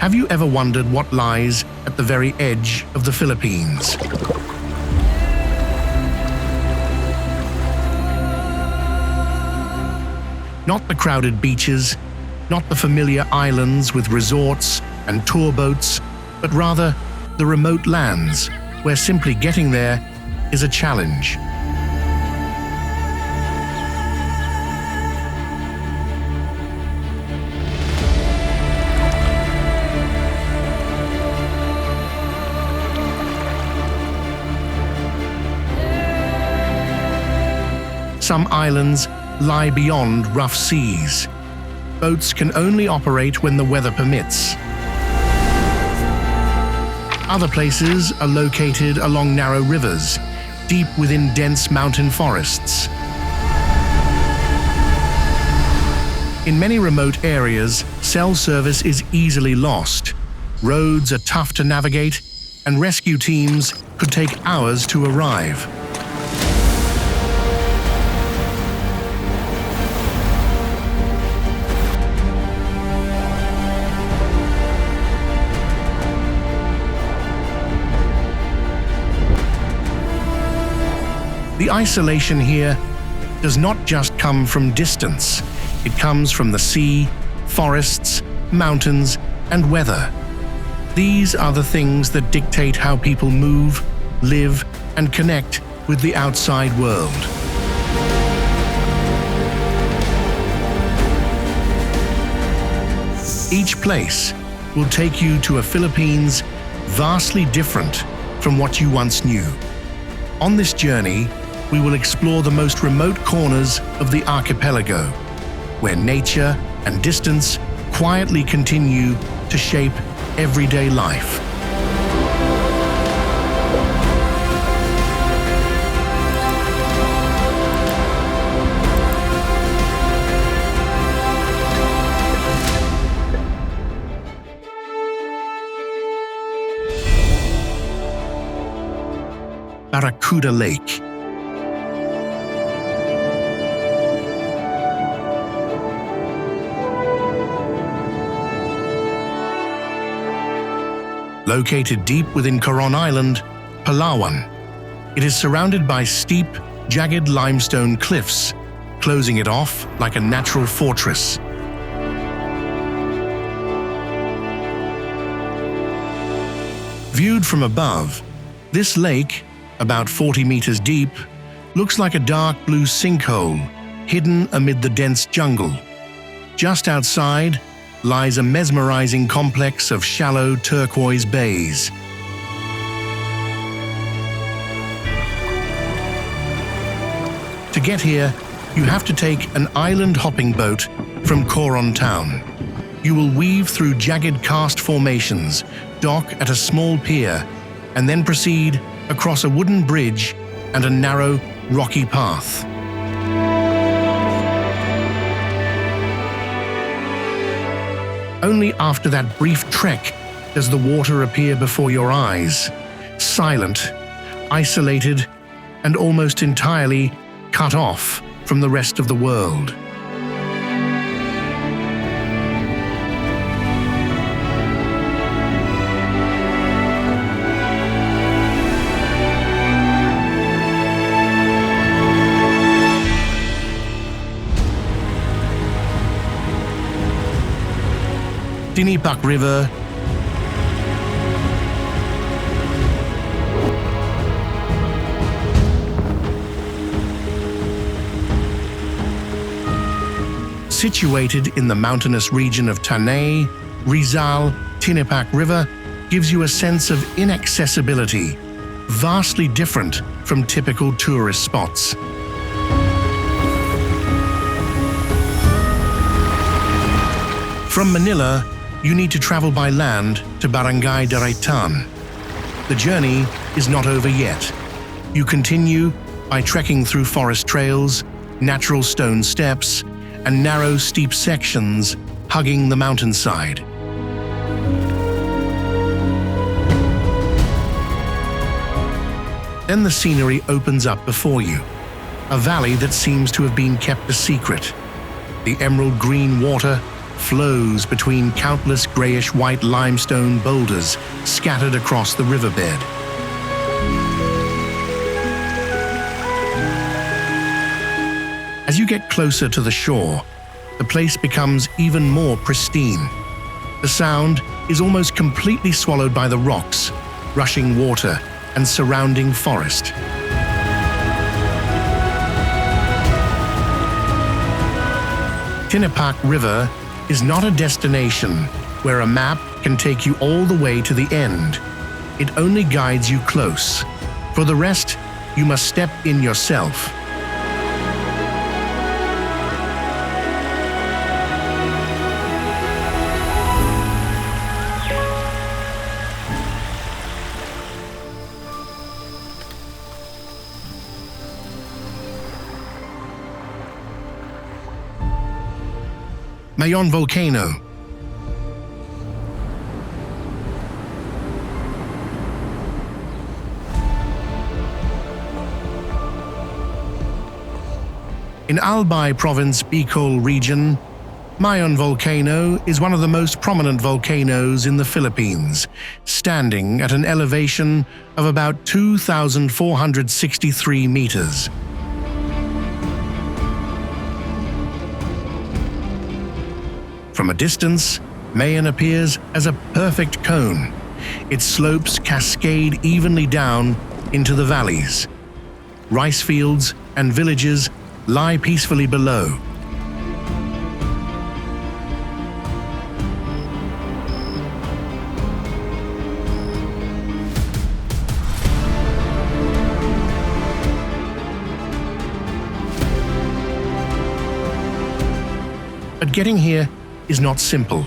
Have you ever wondered what lies at the very edge of the Philippines? Not the crowded beaches, not the familiar islands with resorts and tour boats, but rather the remote lands where simply getting there is a challenge. Some islands lie beyond rough seas. Boats can only operate when the weather permits. Other places are located along narrow rivers, deep within dense mountain forests. In many remote areas, cell service is easily lost. Roads are tough to navigate, and rescue teams could take hours to arrive. The isolation here does not just come from distance. It comes from the sea, forests, mountains, and weather. These are the things that dictate how people move, live, and connect with the outside world. Each place will take you to a Philippines vastly different from what you once knew. On this journey, we will explore the most remote corners of the archipelago, where nature and distance quietly continue to shape everyday life. Barracuda Lake. Located deep within Coron Island, Palawan, it is surrounded by steep, jagged limestone cliffs, closing it off like a natural fortress. Viewed from above, this lake, about 40 meters deep, looks like a dark blue sinkhole hidden amid the dense jungle. Just outside lies a mesmerizing complex of shallow turquoise bays. To get here, you have to take an island-hopping boat from Coron town. You will weave through jagged karst formations, dock at a small pier, and then proceed across a wooden bridge and a narrow, rocky path. Only after that brief trek does the water appear before your eyes, silent, isolated, and almost entirely cut off from the rest of the world. Tinipak River, situated in the mountainous region of Tanay, Rizal, Tinipak River gives you a sense of inaccessibility, vastly different from typical tourist spots. From Manila, you need to travel by land to Barangay Daraitan. The journey is not over yet. You continue by trekking through forest trails, natural stone steps, and narrow, steep sections hugging the mountainside. Then the scenery opens up before you, a valley that seems to have been kept a secret. The emerald green water flows between countless grayish-white limestone boulders scattered across the riverbed. As you get closer to the shore, the place becomes even more pristine. The sound is almost completely swallowed by the rocks, rushing water, and surrounding forest. Tinipak River is not a destination where a map can take you all the way to the end. It only guides you close. For the rest, you must step in yourself. Mayon Volcano. In Albay Province, Bicol region, Mayon Volcano is one of the most prominent volcanoes in the Philippines, standing at an elevation of about 2,463 meters. From a distance, Mayon appears as a perfect cone. Its slopes cascade evenly down into the valleys. Rice fields and villages lie peacefully below. But getting here is not simple.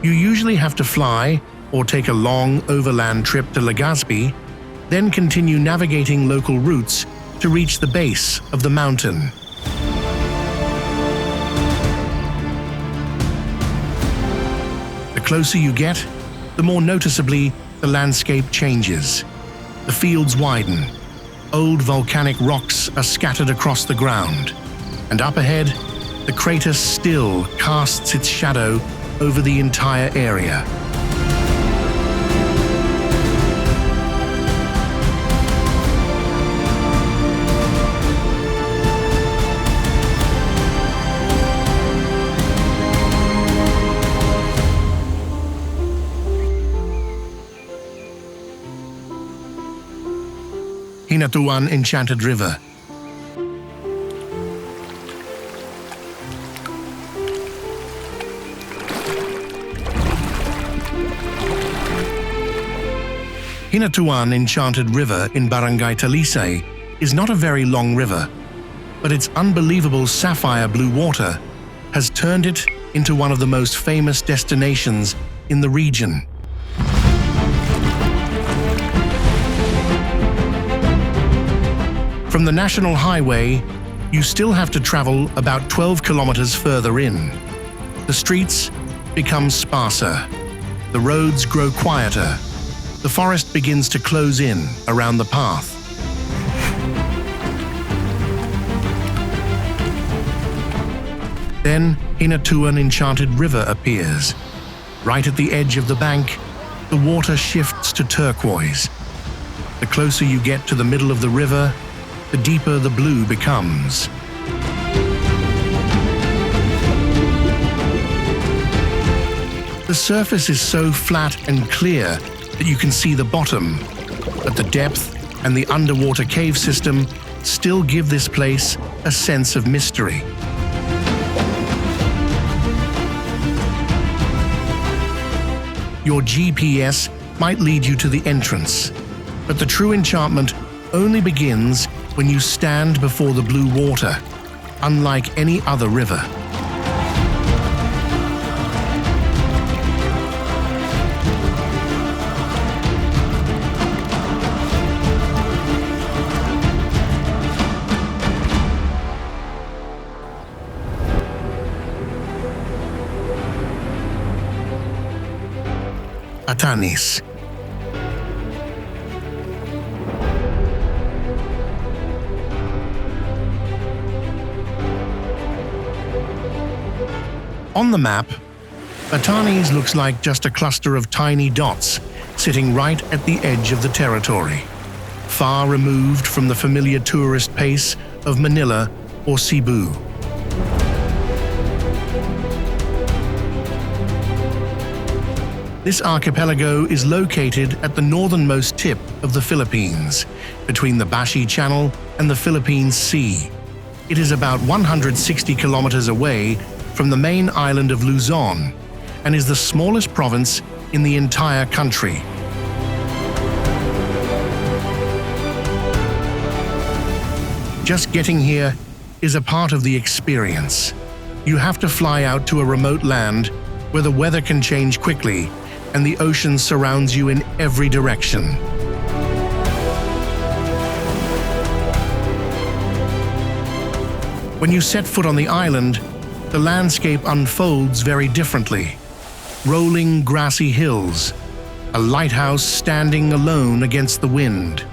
You usually have to fly or take a long overland trip to Legazpi, then continue navigating local routes to reach the base of the mountain. The closer you get, the more noticeably the landscape changes. The fields widen. Old volcanic rocks are scattered across the ground. And up ahead, the crater still casts its shadow over the entire area. Hinatuan Enchanted River. Hinatuan Enchanted River in Barangay Talisay is not a very long river, but its unbelievable sapphire blue water has turned it into one of the most famous destinations in the region. From the National Highway, you still have to travel about 12 kilometers further in. The streets become sparser. The roads grow quieter. The forest begins to close in around the path. Then Hinatuan Enchanted River appears. Right at the edge of the bank, the water shifts to turquoise. The closer you get to the middle of the river, the deeper the blue becomes. The surface is so flat and clear that you can see the bottom, but the depth and the underwater cave system still give this place a sense of mystery. Your GPS might lead you to the entrance, but the true enchantment only begins when you stand before the blue water, unlike any other river. Batanes. On the map, Batanes looks like just a cluster of tiny dots sitting right at the edge of the territory, far removed from the familiar tourist pace of Manila or Cebu. This archipelago is located at the northernmost tip of the Philippines, between the Bashi Channel and the Philippine Sea. It is about 160 kilometers away from the main island of Luzon and is the smallest province in the entire country. Just getting here is a part of the experience. You have to fly out to a remote land where the weather can change quickly and the ocean surrounds you in every direction. When you set foot on the island, the landscape unfolds very differently. Rolling grassy hills, a lighthouse standing alone against the wind,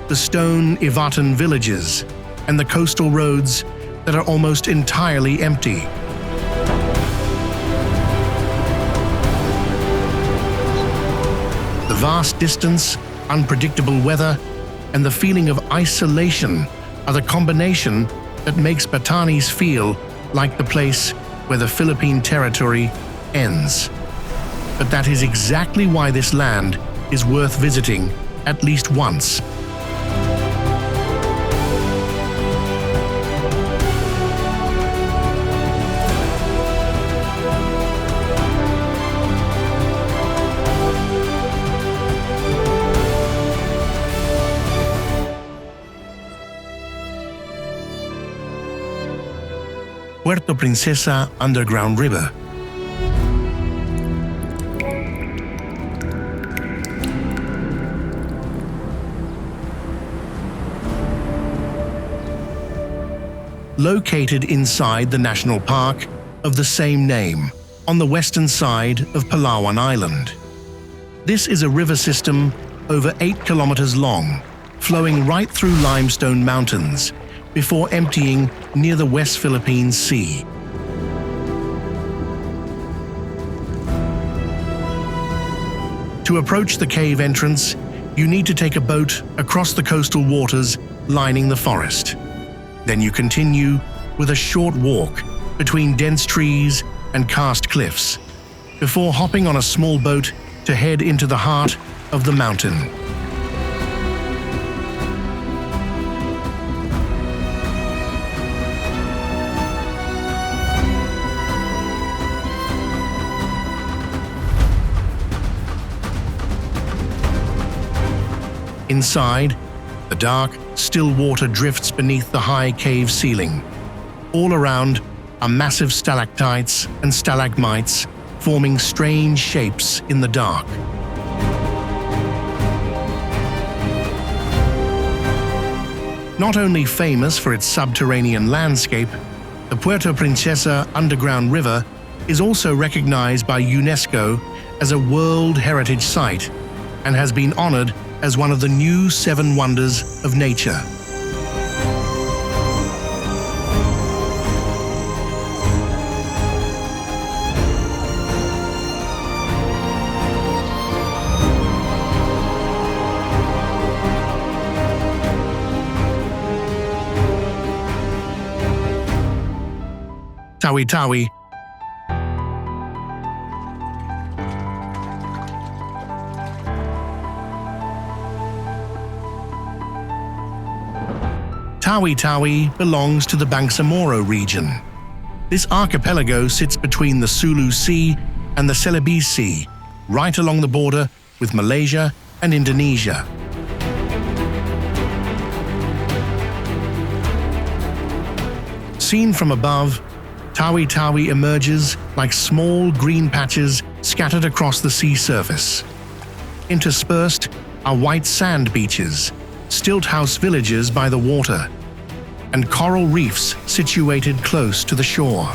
the stone Ivatan villages, and the coastal roads that are almost entirely empty. The vast distance, unpredictable weather, and the feeling of isolation are the combination that makes Batanes feel like the place where the Philippine territory ends. But that is exactly why this land is worth visiting at least once. Puerto Princesa Underground River. Located inside the national park of the same name, on the western side of Palawan Island. This is a river system over 8 kilometers long, flowing right through limestone mountains, before emptying near the West Philippine Sea. To approach the cave entrance, you need to take a boat across the coastal waters lining the forest. Then you continue with a short walk between dense trees and karst cliffs, before hopping on a small boat to head into the heart of the mountain. Inside, the dark, still water drifts beneath the high cave ceiling. All around are massive stalactites and stalagmites forming strange shapes in the dark. Not only famous for its subterranean landscape, the Puerto Princesa Underground River is also recognized by UNESCO as a World Heritage Site and has been honored as one of the new 7 wonders of nature. Tawi-Tawi. Tawi-Tawi belongs to the Bangsamoro region. This archipelago sits between the Sulu Sea and the Celebes Sea, right along the border with Malaysia and Indonesia. Seen from above, Tawi-Tawi emerges like small green patches scattered across the sea surface. Interspersed are white sand beaches, stilt house villages by the water, and coral reefs situated close to the shore.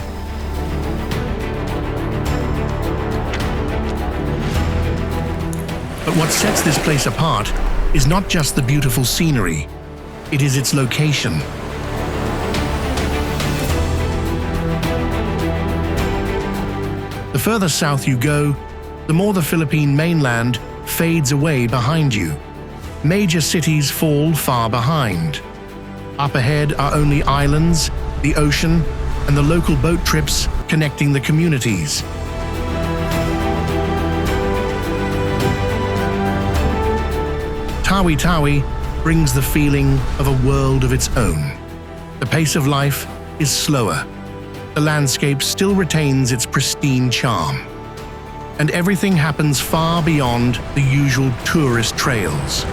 But what sets this place apart is not just the beautiful scenery, it is its location. The further south you go, the more the Philippine mainland fades away behind you. Major cities fall far behind. Up ahead are only islands, the ocean, and the local boat trips connecting the communities. Tawi-Tawi brings the feeling of a world of its own. The pace of life is slower. The landscape still retains its pristine charm. And everything happens far beyond the usual tourist trails.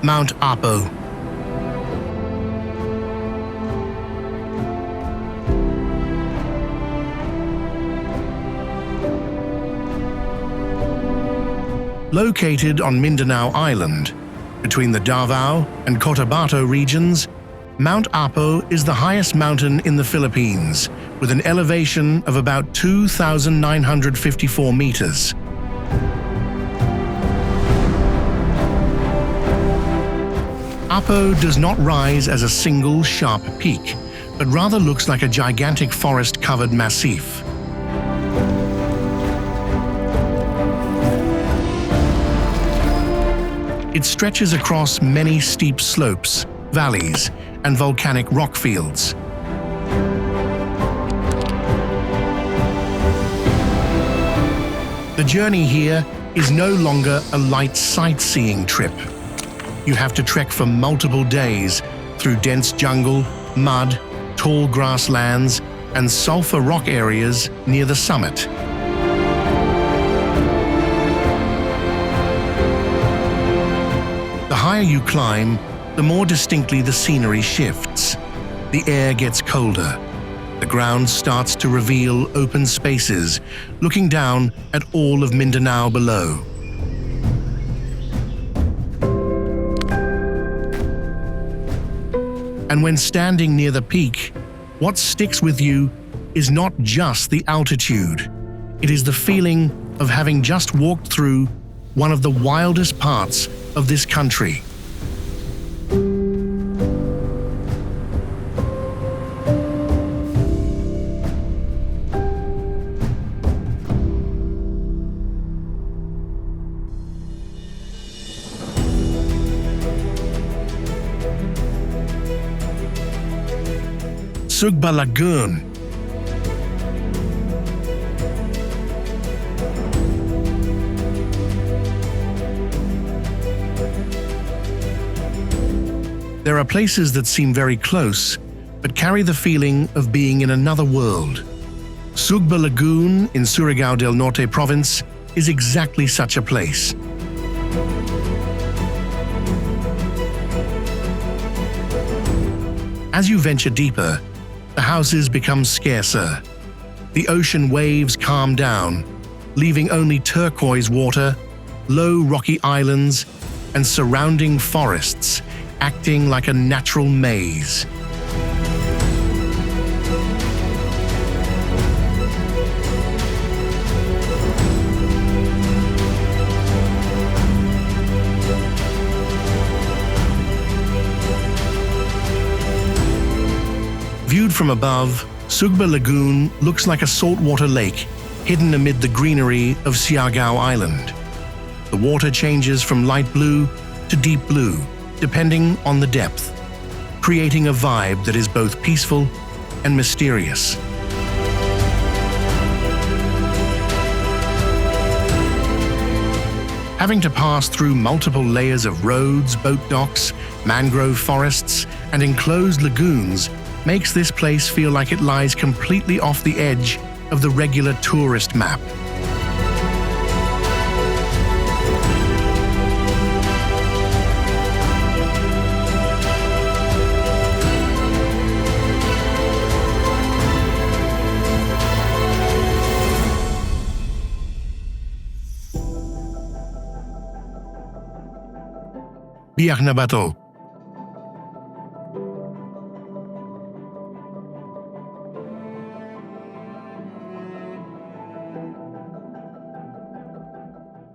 Mount Apo. Located on Mindanao Island, between the Davao and Cotabato regions, Mount Apo is the highest mountain in the Philippines, with an elevation of about 2,954 meters. Apo does not rise as a single sharp peak, but rather looks like a gigantic forest-covered massif. It stretches across many steep slopes, valleys, and volcanic rock fields. The journey here is no longer a light sightseeing trip. You have to trek for multiple days through dense jungle, mud, tall grasslands, and sulfur rock areas near the summit. The higher you climb, the more distinctly the scenery shifts. The air gets colder. The ground starts to reveal open spaces, looking down at all of Mindanao below. And when standing near the peak, what sticks with you is not just the altitude. It is the feeling of having just walked through one of the wildest parts of this country. Sugba Lagoon. There are places that seem very close, but carry the feeling of being in another world. Sugba Lagoon in Surigao del Norte province is exactly such a place. As you venture deeper, the houses become scarcer. The ocean waves calm down, leaving only turquoise water, low rocky islands, and surrounding forests, acting like a natural maze. Viewed from above, Sugba Lagoon looks like a saltwater lake hidden amid the greenery of Siargao Island. The water changes from light blue to deep blue, depending on the depth, creating a vibe that is both peaceful and mysterious. Having to pass through multiple layers of roads, boat docks, mangrove forests, and enclosed lagoons makes this place feel like it lies completely off the edge of the regular tourist map. Biak na Bato.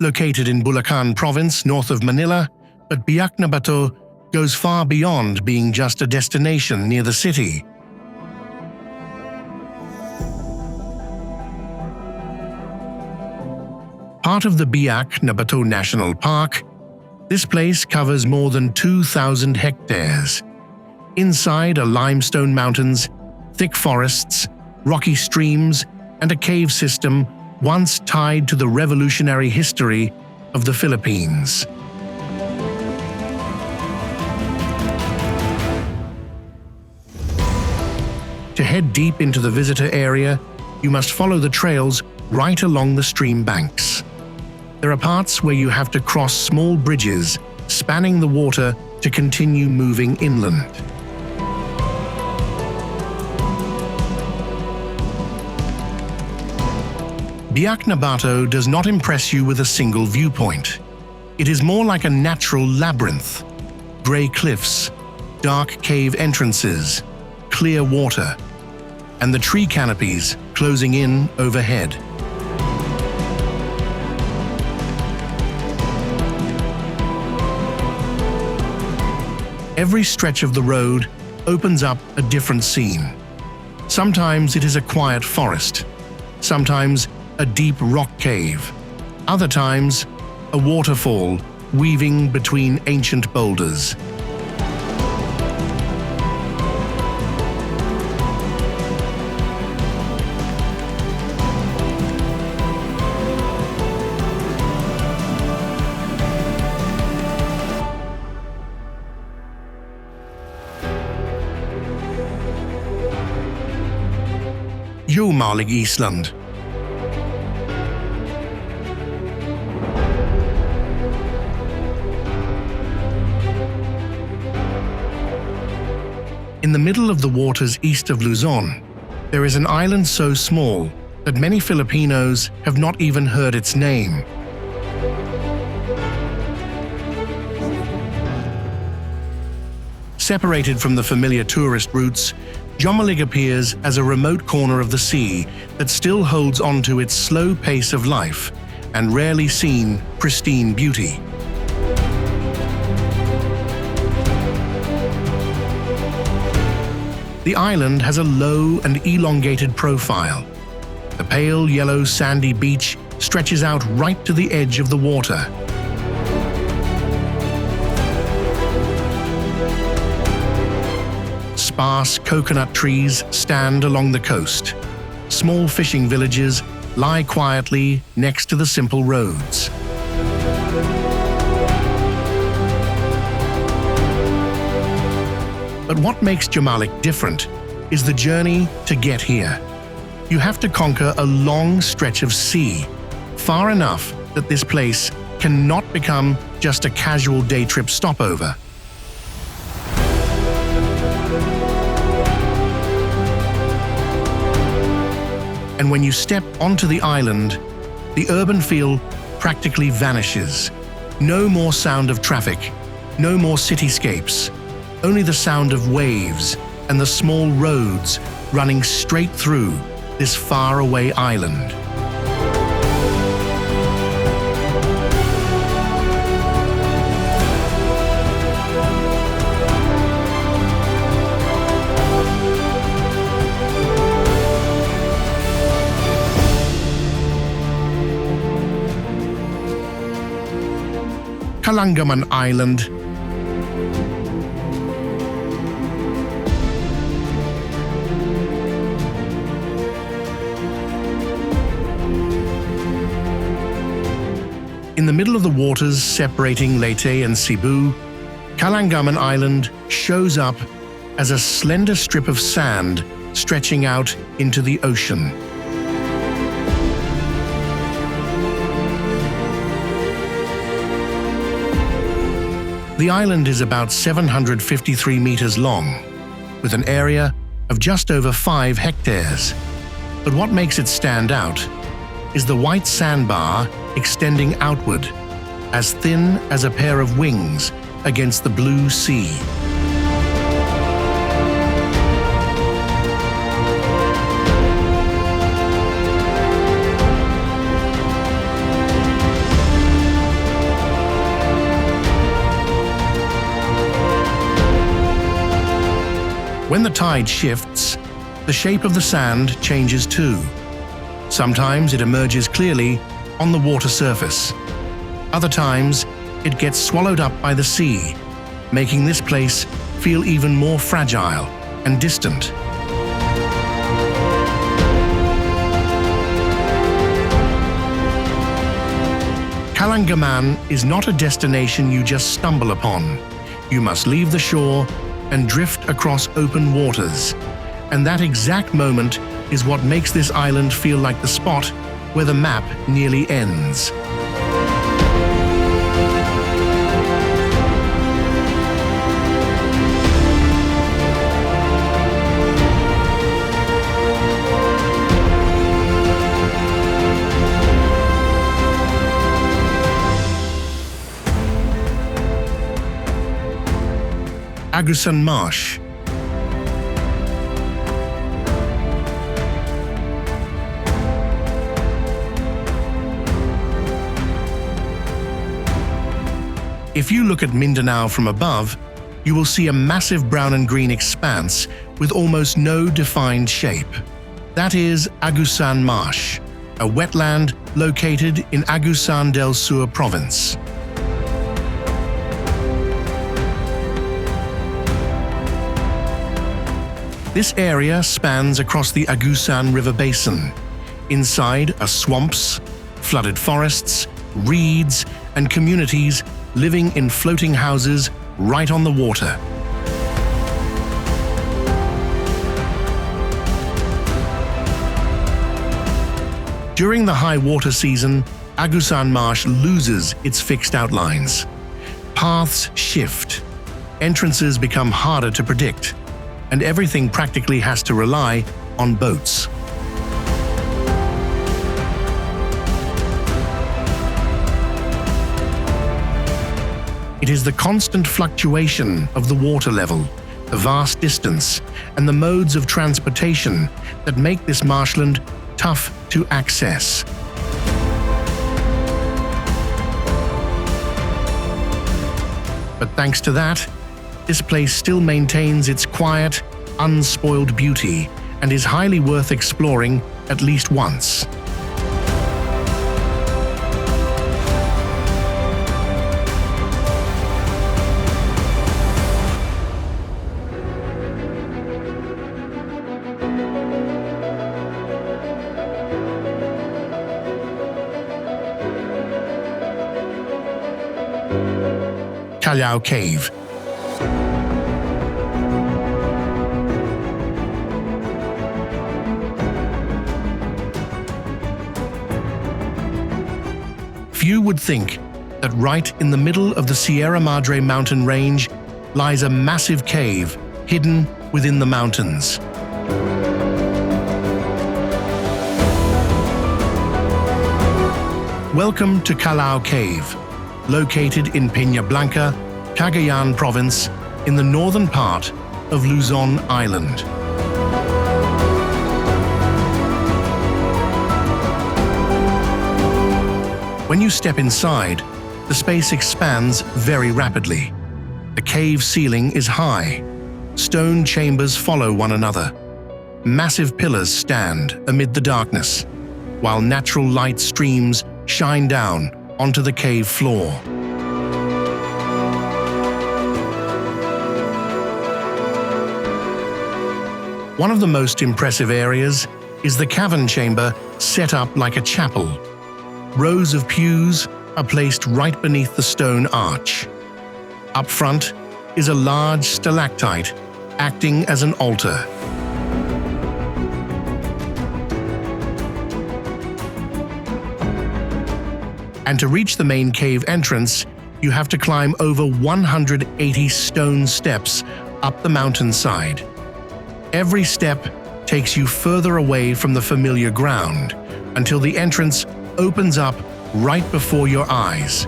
located in Bulacan province north of Manila, but Biak na Bato goes far beyond being just a destination near the city. Part of the Biak na Bato National Park, this place covers more than 2,000 hectares. Inside are limestone mountains, thick forests, rocky streams, and a cave system once tied to the revolutionary history of the Philippines. To head deep into the visitor area, you must follow the trails right along the stream banks. There are parts where you have to cross small bridges spanning the water to continue moving inland. Biak na Bato does not impress you with a single viewpoint. It is more like a natural labyrinth. Grey cliffs, dark cave entrances, clear water, and the tree canopies closing in overhead. Every stretch of the road opens up a different scene. Sometimes it is a quiet forest, sometimes a deep rock cave, other times a waterfall weaving between ancient boulders. Jomalig Island. In the middle of the waters east of Luzon, there is an island so small that many Filipinos have not even heard its name. Separated from the familiar tourist routes, Jomalig appears as a remote corner of the sea that still holds on to its slow pace of life and rarely seen pristine beauty. The island has a low and elongated profile. The pale yellow sandy beach stretches out right to the edge of the water. Sparse coconut trees stand along the coast. Small fishing villages lie quietly next to the simple roads. But what makes Jomalig different is the journey to get here. You have to conquer a long stretch of sea, far enough that this place cannot become just a casual day trip stopover. And when you step onto the island, the urban feel practically vanishes. No more sound of traffic, no more cityscapes, only the sound of waves and the small roads running straight through this faraway island. Kalanggaman Island. In the middle of the waters separating Leyte and Cebu, Kalanggaman Island shows up as a slender strip of sand stretching out into the ocean. The island is about 753 meters long, with an area of just over 5 hectares. But what makes it stand out is the white sandbar extending outward, as thin as a pair of wings against the blue sea. When the tide shifts, the shape of the sand changes too. Sometimes it emerges clearly on the water surface. Other times, it gets swallowed up by the sea, making this place feel even more fragile and distant. Kalanggaman is not a destination you just stumble upon. You must leave the shore and drift across open waters. And that exact moment is what makes this island feel like the spot where the map nearly ends. Agusan Marsh. If you look at Mindanao from above, you will see a massive brown and green expanse with almost no defined shape. That is Agusan Marsh, a wetland located in Agusan del Sur province. This area spans across the Agusan River basin. Inside are swamps, flooded forests, reeds, and communities living in floating houses right on the water. During the high water season, Agusan Marsh loses its fixed outlines. Paths shift, entrances become harder to predict, and everything practically has to rely on boats. It is the constant fluctuation of the water level, the vast distance, and the modes of transportation that make this marshland tough to access. But thanks to that, this place still maintains its quiet, unspoiled beauty and is highly worth exploring at least once. Callao Cave. Few would think that right in the middle of the Sierra Madre mountain range lies a massive cave hidden within the mountains. Welcome to Callao Cave, located in Peña Blanca, Cagayan province, in the northern part of Luzon Island. When you step inside, the space expands very rapidly. The cave ceiling is high. Stone chambers follow one another. Massive pillars stand amid the darkness, while natural light streams shine down onto the cave floor. One of the most impressive areas is the cavern chamber, set up like a chapel. Rows of pews are placed right beneath the stone arch. Up front is a large stalactite acting as an altar. And to reach the main cave entrance, you have to climb over 180 stone steps up the mountainside. Every step takes you further away from the familiar ground until the entrance opens up right before your eyes.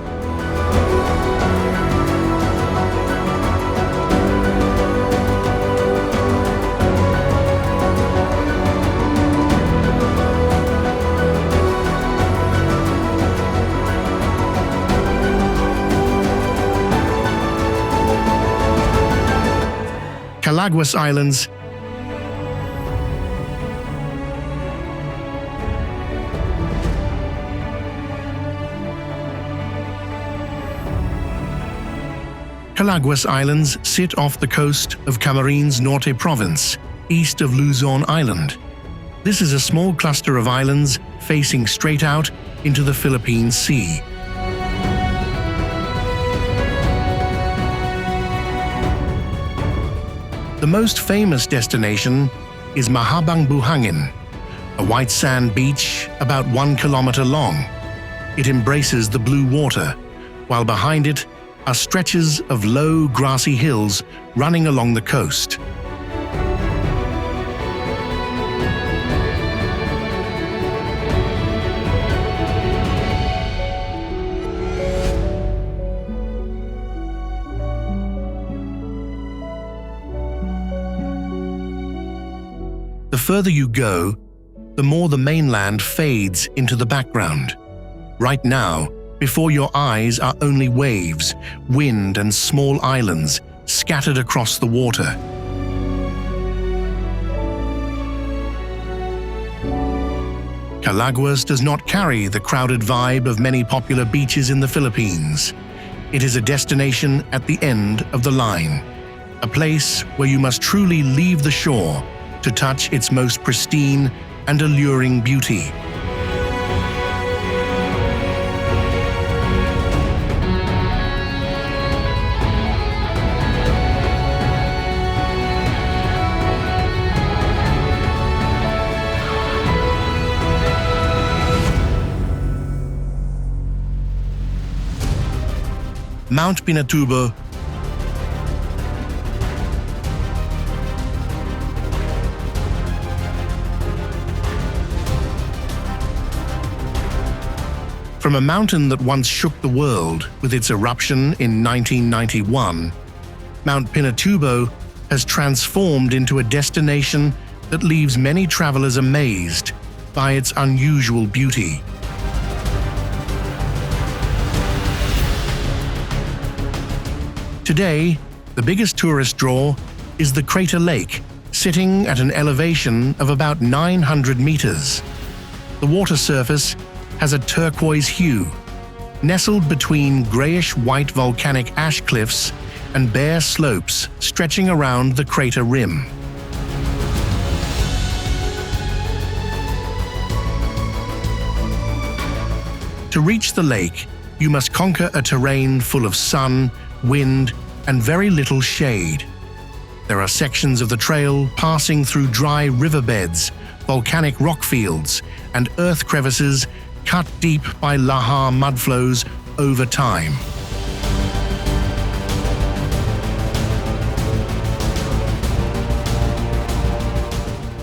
Calaguas Islands, Calaguas Islands sit off the coast of Camarines Norte province, east of Luzon Island. This is a small cluster of islands facing straight out into the Philippine Sea. The most famous destination is Mahabang Buhangin, a white sand beach about 1 kilometer long. It embraces the blue water, while behind it are stretches of low grassy hills running along the coast. The further you go, the more the mainland fades into the background. Right now, before your eyes are only waves, wind, and small islands scattered across the water. Calaguas does not carry the crowded vibe of many popular beaches in the Philippines. It is a destination at the end of the line, a place where you must truly leave the shore to touch its most pristine and alluring beauty. Mount Pinatubo, from a mountain that once shook the world with its eruption in 1991, Mount Pinatubo has transformed into a destination that leaves many travelers amazed by its unusual beauty. Today, the biggest tourist draw is the crater lake, sitting at an elevation of about 900 meters. The water surface has a turquoise hue, nestled between grayish-white volcanic ash cliffs and bare slopes stretching around the crater rim. To reach the lake, you must conquer a terrain full of sun, wind, and very little shade. There are sections of the trail passing through dry riverbeds, volcanic rock fields, and earth crevices cut deep by lahar mudflows over time.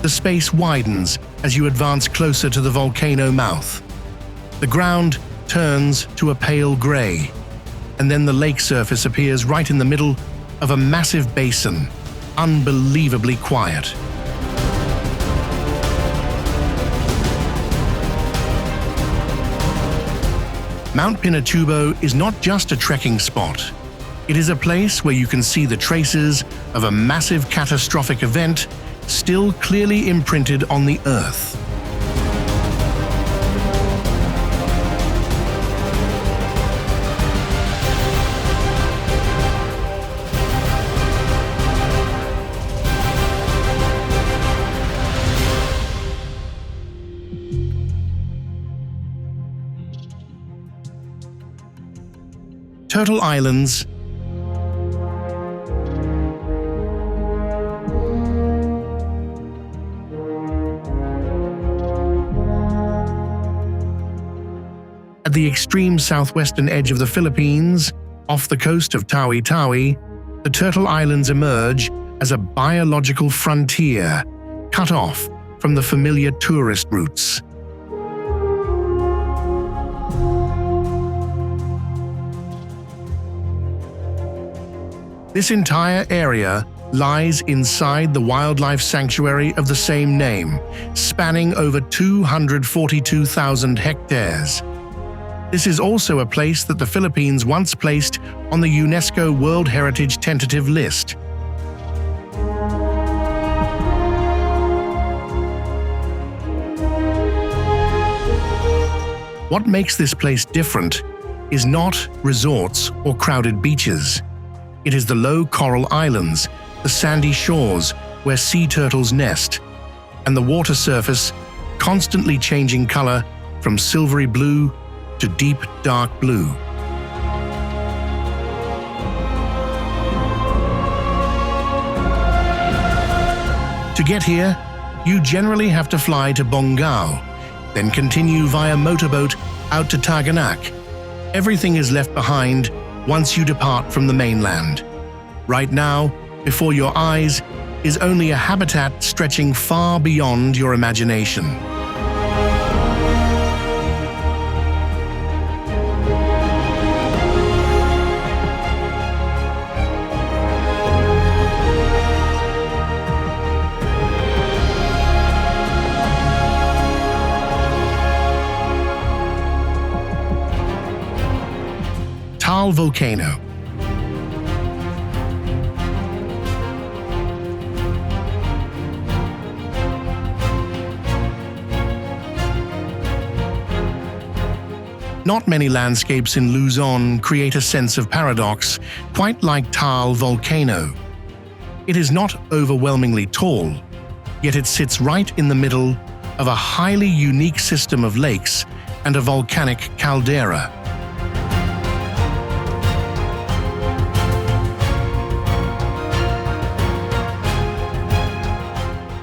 The space widens as you advance closer to the volcano mouth. The ground turns to a pale gray, and then the lake surface appears right in the middle of a massive basin, unbelievably quiet. Mount Pinatubo is not just a trekking spot. It is a place where you can see the traces of a massive catastrophic event still clearly imprinted on the Earth. Turtle Islands, at the extreme southwestern edge of the Philippines, off the coast of Tawi-Tawi, the Turtle Islands emerge as a biological frontier, cut off from the familiar tourist routes. This entire area lies inside the wildlife sanctuary of the same name, spanning over 242,000 hectares. This is also a place that the Philippines once placed on the UNESCO World Heritage tentative list. What makes this place different is not resorts or crowded beaches. It is the low coral islands, the sandy shores where sea turtles nest, and the water surface constantly changing color from silvery blue to deep dark blue. To get here, you generally have to fly to Bongao, then continue via motorboat out to Taganak. Everything is left behind once you depart from the mainland. Right now, before your eyes, is only a habitat stretching far beyond your imagination. Taal Volcano. Not many landscapes in Luzon create a sense of paradox, quite like Taal Volcano. It is not overwhelmingly tall, yet it sits right in the middle of a highly unique system of lakes and a volcanic caldera.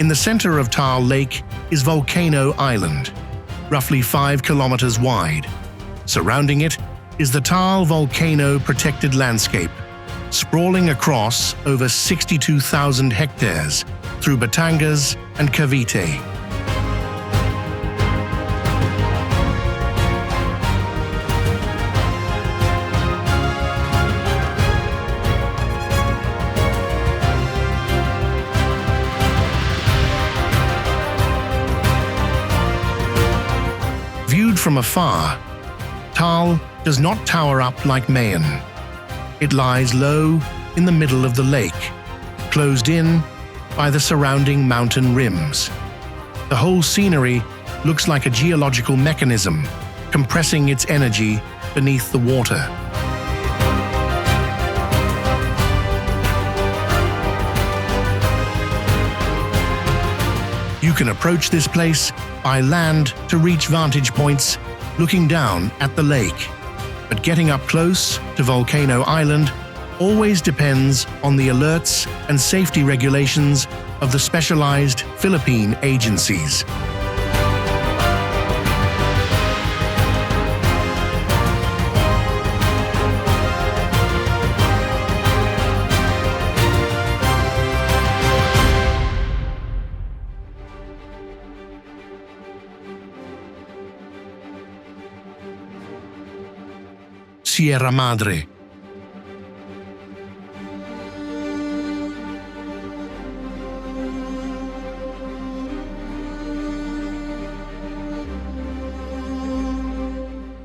In the center of Taal Lake is Volcano Island, roughly 5 kilometers wide. Surrounding it is the Taal Volcano protected landscape, sprawling across over 62,000 hectares through Batangas and Cavite. Viewed from afar, Taal does not tower up like Mayon. It lies low in the middle of the lake, closed in by the surrounding mountain rims. The whole scenery looks like a geological mechanism, compressing its energy beneath the water. You can approach this place by land to reach vantage points looking down at the lake, but getting up close to Volcano Island always depends on the alerts and safety regulations of the specialized Philippine agencies. Sierra Madre.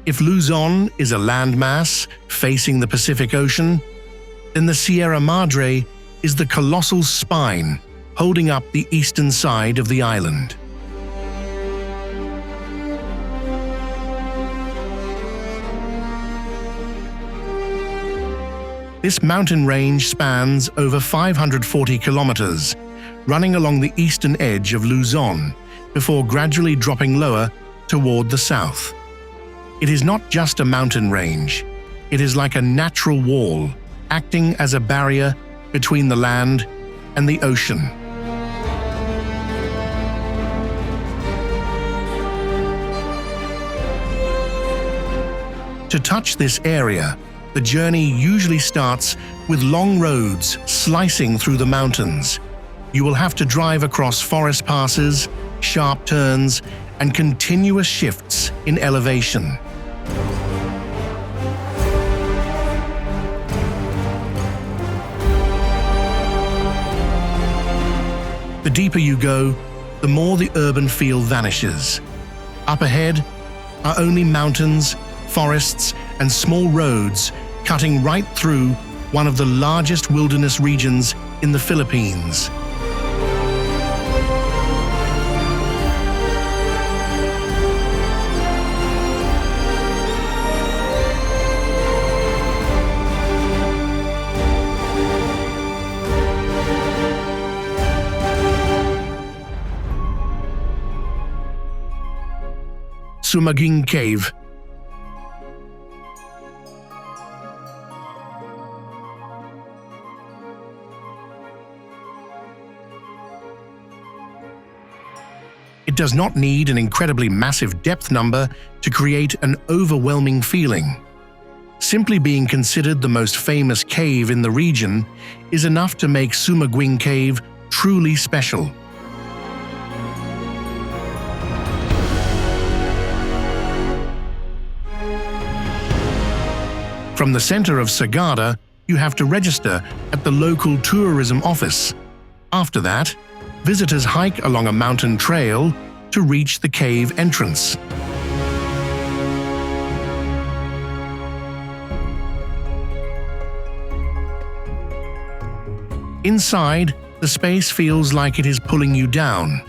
If Luzon is a landmass facing the Pacific Ocean, then the Sierra Madre is the colossal spine holding up the eastern side of the island. This mountain range spans over 540 kilometers, running along the eastern edge of Luzon before gradually dropping lower toward the south. It is not just a mountain range, it is like a natural wall, acting as a barrier between the land and the ocean. To touch this area, the journey usually starts with long roads slicing through the mountains. You will have to drive across forest passes, sharp turns, and continuous shifts in elevation. The deeper you go, the more the urban feel vanishes. Up ahead are only mountains, forests, and small roads cutting right through one of the largest wilderness regions in the Philippines. Sumaguing Cave. It does not need an incredibly massive depth number to create an overwhelming feeling. Simply being considered the most famous cave in the region is enough to make Sumaguing Cave truly special. From the center of Sagada, you have to register at the local tourism office. After that, visitors hike along a mountain trail to reach the cave entrance. Inside, the space feels like it is pulling you down,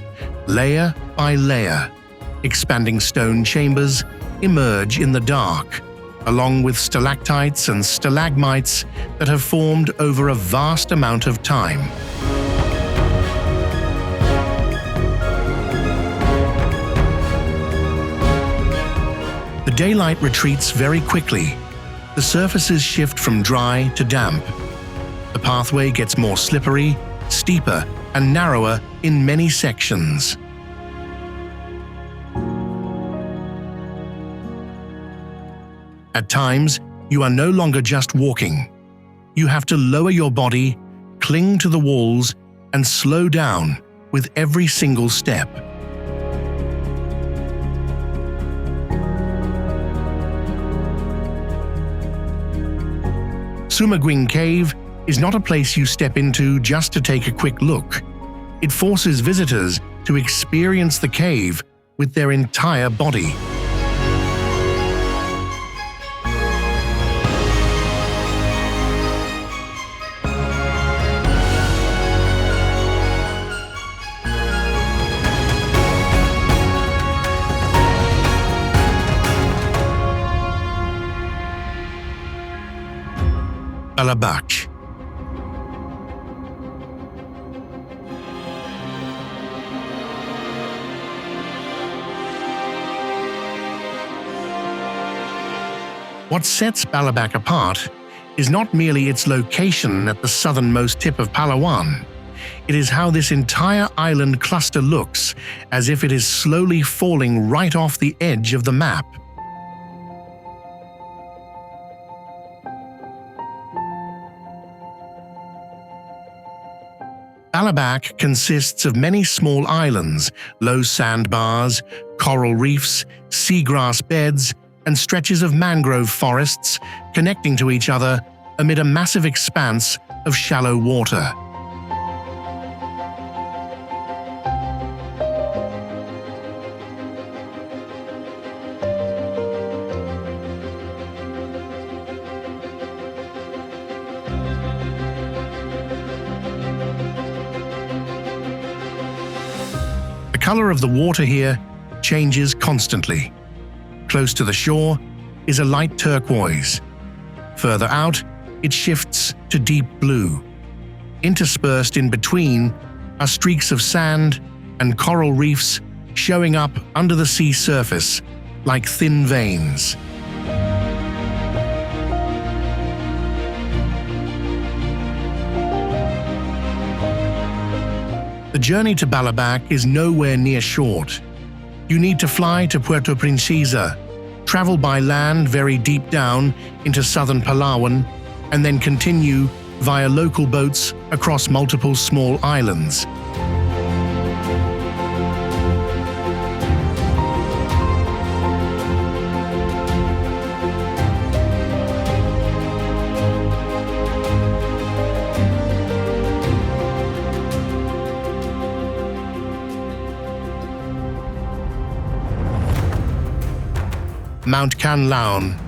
layer by layer. Expanding stone chambers emerge in the dark, along with stalactites and stalagmites that have formed over a vast amount of time. The daylight retreats very quickly. The surfaces shift from dry to damp. The pathway gets more slippery, steeper, and narrower in many sections. At times, you are no longer just walking. You have to lower your body, cling to the walls, and slow down with every single step. Sumaguing Cave is not a place you step into just to take a quick look. It forces visitors to experience the cave with their entire body. Balabac. What sets Balabac apart is not merely its location at the southernmost tip of Palawan. It is how this entire island cluster looks, as if it is slowly falling right off the edge of the map. Balabac consists of many small islands, low sandbars, coral reefs, seagrass beds, and stretches of mangrove forests connecting to each other amid a massive expanse of shallow water. The color of the water here changes constantly. Close to the shore is a light turquoise. Further out, it shifts to deep blue. Interspersed in between are streaks of sand and coral reefs showing up under the sea surface like thin veins. The journey to Balabac is nowhere near short. You need to fly to Puerto Princesa, travel by land very deep down into southern Palawan, and then continue via local boats across multiple small islands. Mount Kanlaon.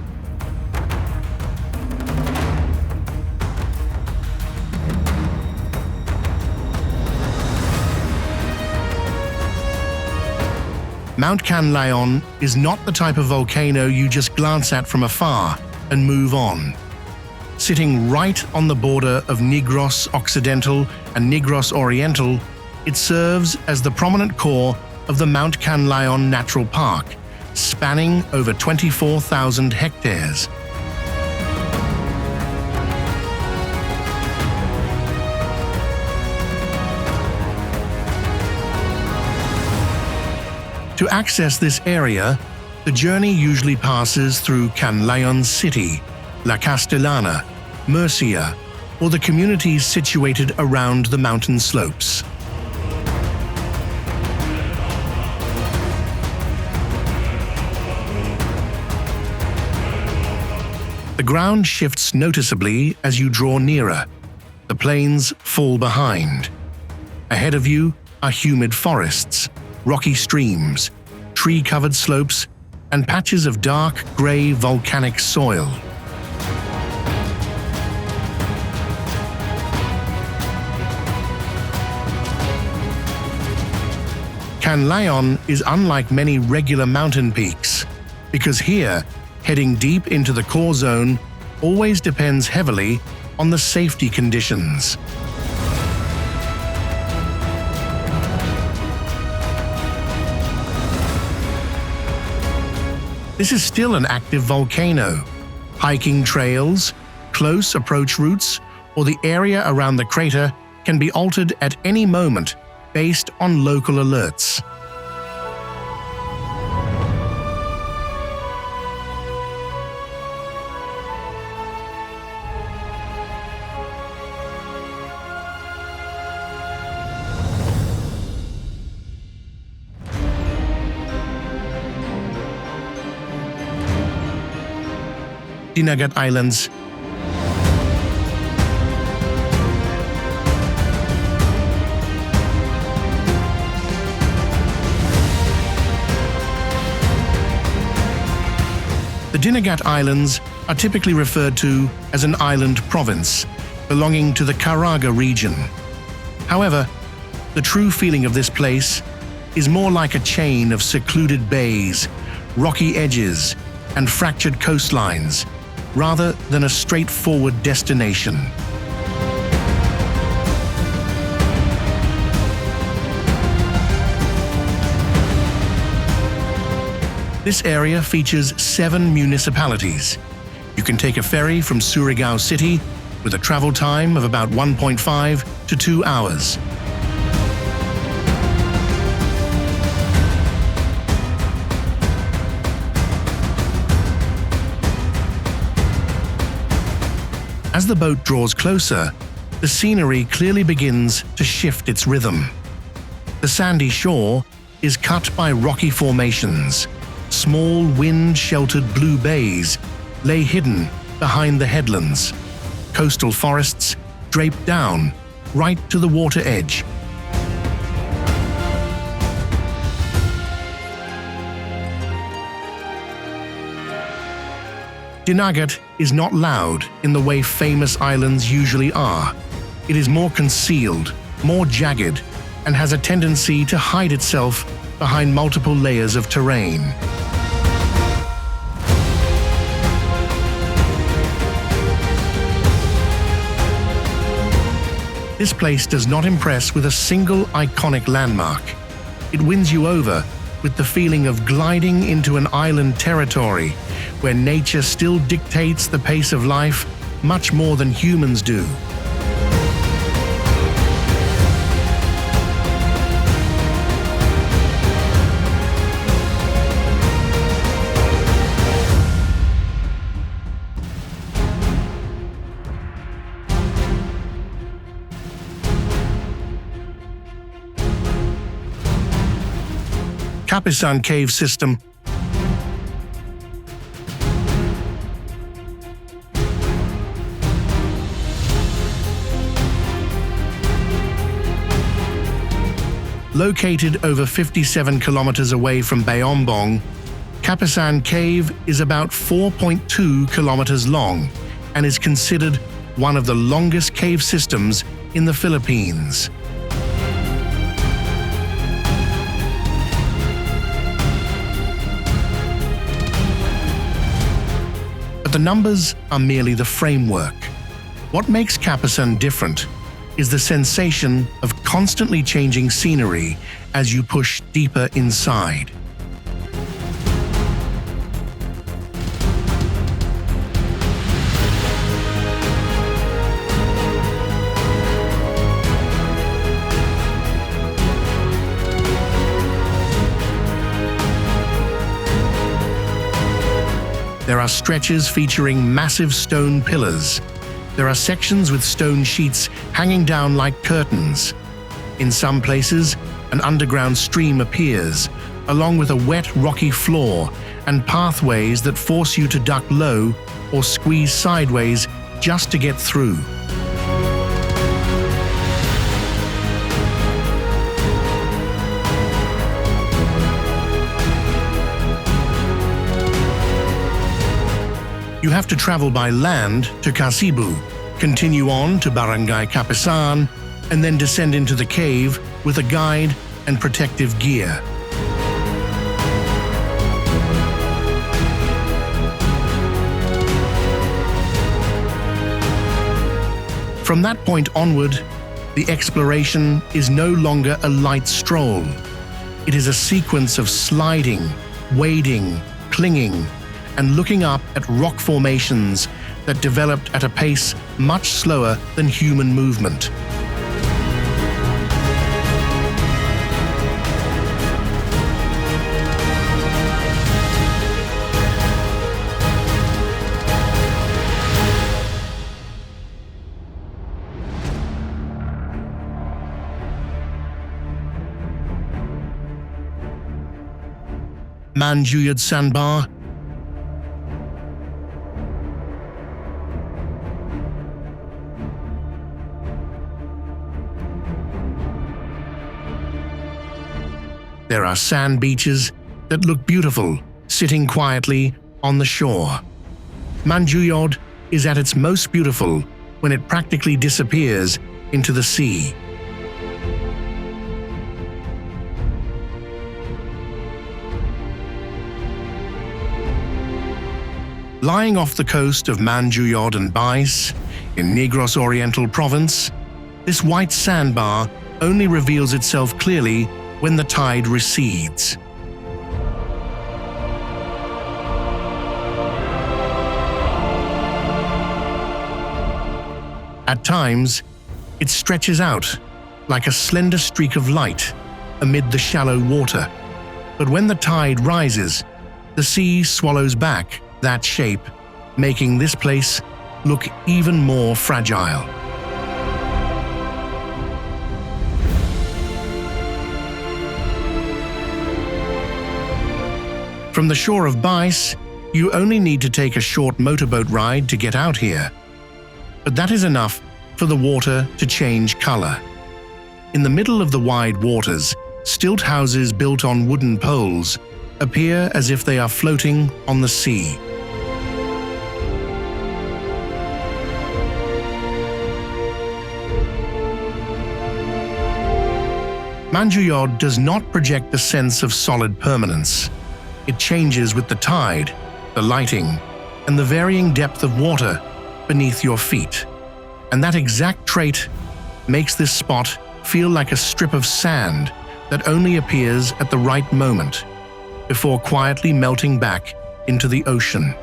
Mount Kanlaon is not the type of volcano you just glance at from afar and move on. Sitting right on the border of Negros Occidental and Negros Oriental, it serves as the prominent core of the Mount Kanlaon Natural Park, spanning over 24,000 hectares. To access this area, the journey usually passes through Canlaon City, La Castellana, Murcia, or the communities situated around the mountain slopes. The ground shifts noticeably as you draw nearer. The plains fall behind. Ahead of you are humid forests, rocky streams, tree-covered slopes, and patches of dark grey volcanic soil. Canlaon is unlike many regular mountain peaks, because here, heading deep into the core zone always depends heavily on the safety conditions. This is still an active volcano. Hiking trails, close approach routes, or the area around the crater can be altered at any moment based on local alerts. Dinagat Islands. The Dinagat Islands are typically referred to as an island province belonging to the Caraga region. However, the true feeling of this place is more like a chain of secluded bays, rocky edges, and fractured coastlines, rather than a straightforward destination. This area features 7 municipalities. You can take a ferry from Surigao City with a travel time of about 1.5 to 2 hours. As the boat draws closer, the scenery clearly begins to shift its rhythm. The sandy shore is cut by rocky formations. Small wind-sheltered blue bays lay hidden behind the headlands. Coastal forests drape down right to the water edge. Dinagat is not loud in the way famous islands usually are. It is more concealed, more jagged, and has a tendency to hide itself behind multiple layers of terrain. This place does not impress with a single iconic landmark. It wins you over with the feeling of gliding into an island territory where nature still dictates the pace of life much more than humans do. Capisaan Cave System. Located over 57 kilometers away from Bayombong, Capisaan Cave is about 4.2 kilometers long and is considered one of the longest cave systems in the Philippines. But the numbers are merely the framework. What makes Capisaan different is the sensation of constantly changing scenery as you push deeper inside. There are stretches featuring massive stone pillars. There are sections with stone sheets hanging down like curtains. In some places, an underground stream appears, along with a wet, rocky floor and pathways that force you to duck low or squeeze sideways just to get through. You have to travel by land to Cebu, continue on to Barangay Capisaan, and then descend into the cave with a guide and protective gear. From that point onward, the exploration is no longer a light stroll. It is a sequence of sliding, wading, clinging, and looking up at rock formations that developed at a pace much slower than human movement. Manjuyod Sandbar, there are sand beaches that look beautiful, sitting quietly on the shore. Manjuyod is at its most beautiful when it practically disappears into the sea. Lying off the coast of Manjuyod and Bais, in Negros Oriental Province, this white sandbar only reveals itself clearly when the tide recedes. At times, it stretches out like a slender streak of light amid the shallow water, but when the tide rises, the sea swallows back that shape, making this place look even more fragile. From the shore of Bais, you only need to take a short motorboat ride to get out here. But that is enough for the water to change color. In the middle of the wide waters, stilt houses built on wooden poles appear as if they are floating on the sea. Manjuyod does not project the sense of solid permanence. It changes with the tide, the lighting, and the varying depth of water beneath your feet. And that exact trait makes this spot feel like a strip of sand that only appears at the right moment, before quietly melting back into the ocean.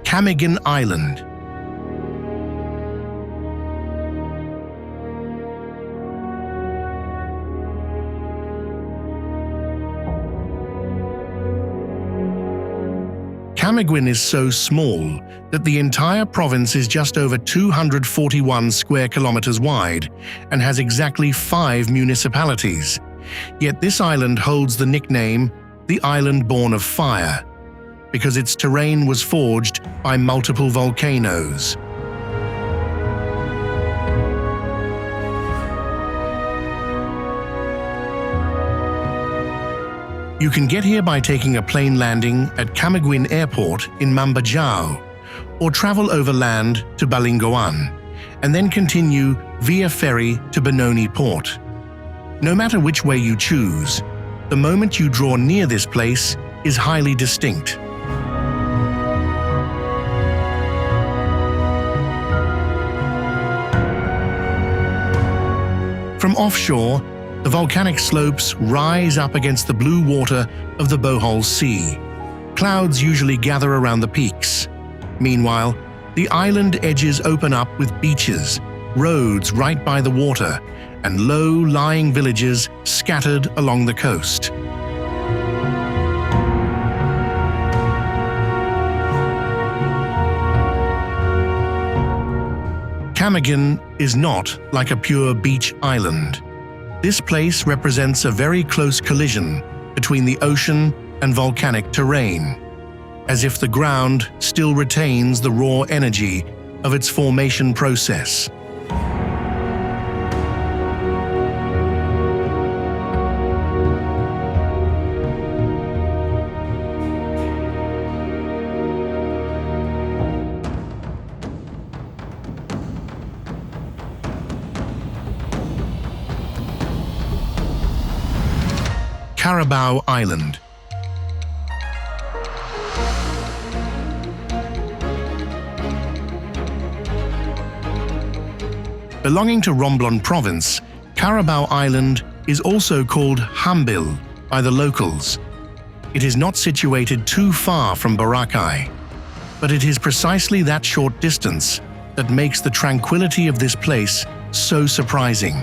Camiguin Island. Camiguin is so small that the entire province is just over 241 square kilometers wide and has exactly 5 municipalities. Yet this island holds the nickname the Island Born of Fire, because its terrain was forged by multiple volcanoes. You can get here by taking a plane landing at Camiguin Airport in Mambajao, or travel overland to Balingoan, and then continue via ferry to Benoni Port. No matter which way you choose, the moment you draw near this place is highly distinct. From offshore, The volcanic slopes rise up against the blue water of the Bohol Sea. Clouds usually gather around the peaks. Meanwhile, the island edges open up with beaches, roads right by the water, and low-lying villages scattered along the coast. Camiguin is not like a pure beach island. This place represents a very close collision between the ocean and volcanic terrain, as if the ground still retains the raw energy of its formation process. Carabao Island. Belonging to Romblon Province, Carabao Island is also called Hambil by the locals. It is not situated too far from Boracay, but it is precisely that short distance that makes the tranquility of this place so surprising.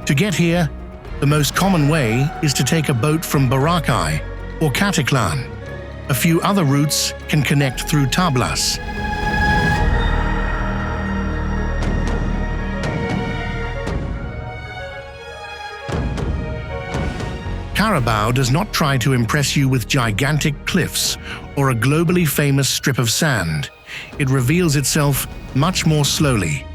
To get here, the most common way is to take a boat from Boracay or Caticlan. A few other routes can connect through Tablas. Carabao does not try to impress you with gigantic cliffs or a globally famous strip of sand. It reveals itself much more slowly,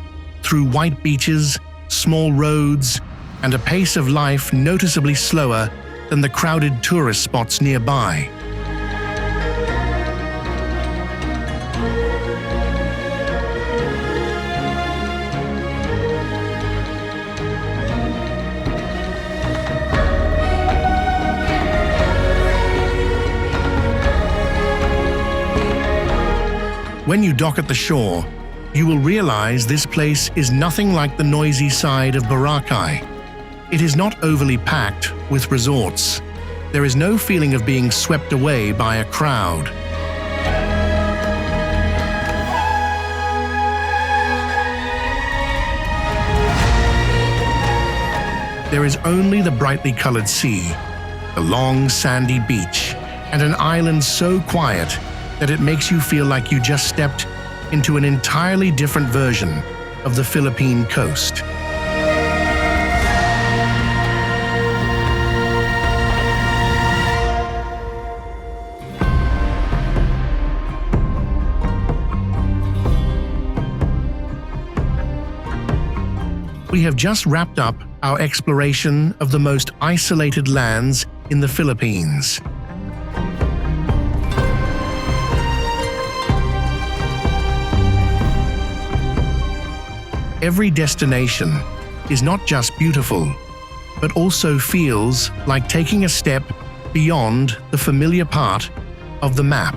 through white beaches, small roads, and a pace of life noticeably slower than the crowded tourist spots nearby. When you dock at the shore, you will realize this place is nothing like the noisy side of Boracay. It is not overly packed with resorts. There is no feeling of being swept away by a crowd. There is only the brightly colored sea, the long sandy beach, and an island so quiet that it makes you feel like you just stepped into an entirely different version of the Philippine coast. We have just wrapped up our exploration of the most isolated lands in the Philippines. Every destination is not just beautiful, but also feels like taking a step beyond the familiar part of the map.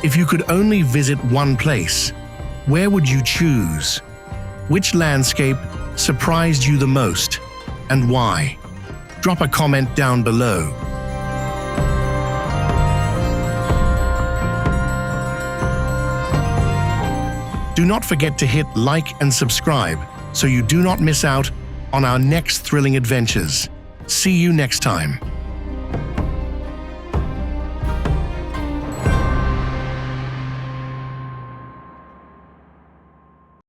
If you could only visit one place, where would you choose? Which landscape surprised you the most, and why? Drop a comment down below. Do not forget to hit like and subscribe so you do not miss out on our next thrilling adventures. See you next time.